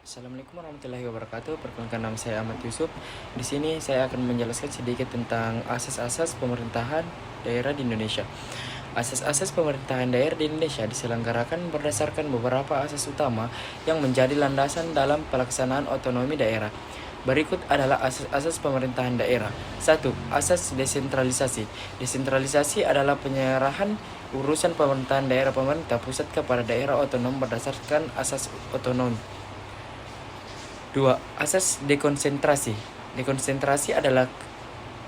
Assalamualaikum warahmatullahi wabarakatuh. Perkenalkan, nama saya Ahmad Yusuf. Di sini saya akan menjelaskan sedikit tentang asas-asas pemerintahan daerah di Indonesia. Asas-asas pemerintahan daerah di Indonesia diselenggarakan berdasarkan beberapa asas utama yang menjadi landasan dalam pelaksanaan otonomi daerah. Berikut adalah asas-asas pemerintahan daerah. 1. Asas desentralisasi. Desentralisasi adalah penyerahan urusan pemerintahan daerah pemerintah pusat kepada daerah otonom berdasarkan asas otonomi. 2. Asas dekonsentrasi. Dekonsentrasi adalah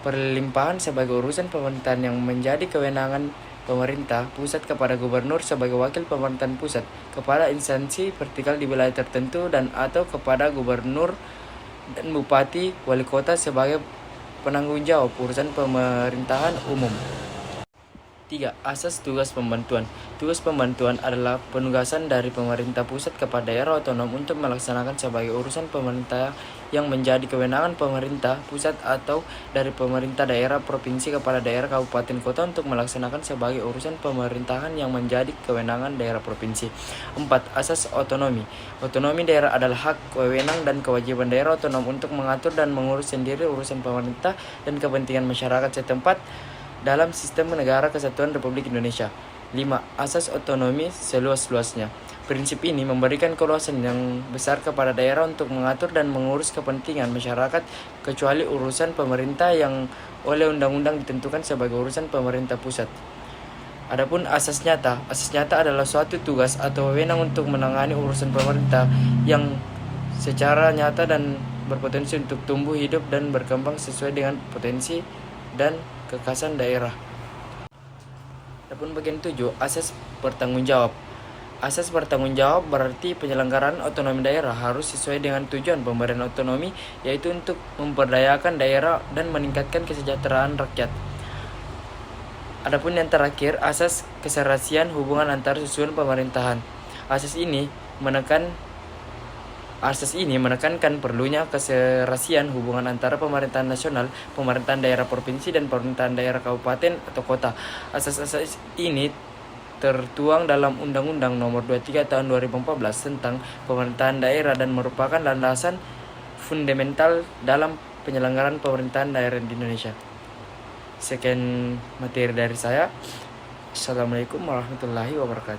perlimpahan sebagai urusan pemerintahan yang menjadi kewenangan pemerintah pusat kepada gubernur sebagai wakil pemerintahan pusat, kepada instansi vertikal di wilayah tertentu dan atau kepada gubernur dan bupati wali kota sebagai penanggung jawab urusan pemerintahan umum. 3. Asas tugas pembantuan. Tugas pembantuan adalah penugasan dari pemerintah pusat kepada daerah otonom untuk melaksanakan sebagai urusan pemerintah yang menjadi kewenangan pemerintah pusat atau dari pemerintah daerah provinsi kepada daerah kabupaten kota untuk melaksanakan sebagai urusan pemerintahan yang menjadi kewenangan daerah provinsi. 4. Asas otonomi. Otonomi daerah adalah hak, wewenang, dan kewajiban daerah otonom untuk mengatur dan mengurus sendiri urusan pemerintah dan kepentingan masyarakat setempat dalam sistem negara kesatuan Republik Indonesia. 5. Asas otonomi seluas-luasnya. Prinsip ini memberikan keluasan yang besar kepada daerah untuk mengatur dan mengurus kepentingan masyarakat kecuali urusan pemerintah yang oleh undang-undang ditentukan sebagai urusan pemerintah pusat. Adapun asas nyata. Asas nyata adalah suatu tugas atau wewenang untuk menangani urusan pemerintah yang secara nyata dan berpotensi untuk tumbuh, hidup, dan berkembang sesuai dengan potensi dan kekhasan daerah. Adapun bagian 7, asas bertanggungjawab. Asas bertanggungjawab berarti penyelenggaraan otonomi daerah harus sesuai dengan tujuan pemberian otonomi, yaitu untuk memberdayakan daerah dan meningkatkan kesejahteraan rakyat. Adapun yang terakhir, asas keserasian hubungan antar susunan pemerintahan. Asas ini menekankan perlunya keserasian hubungan antara pemerintahan nasional, pemerintahan daerah provinsi, dan pemerintahan daerah kabupaten atau kota. Asas-asas ini tertuang dalam Undang-Undang Nomor 23 Tahun 2014 tentang pemerintahan daerah dan merupakan landasan fundamental dalam penyelenggaraan pemerintahan daerah di Indonesia. Sekian materi dari saya. Assalamualaikum warahmatullahi wabarakatuh.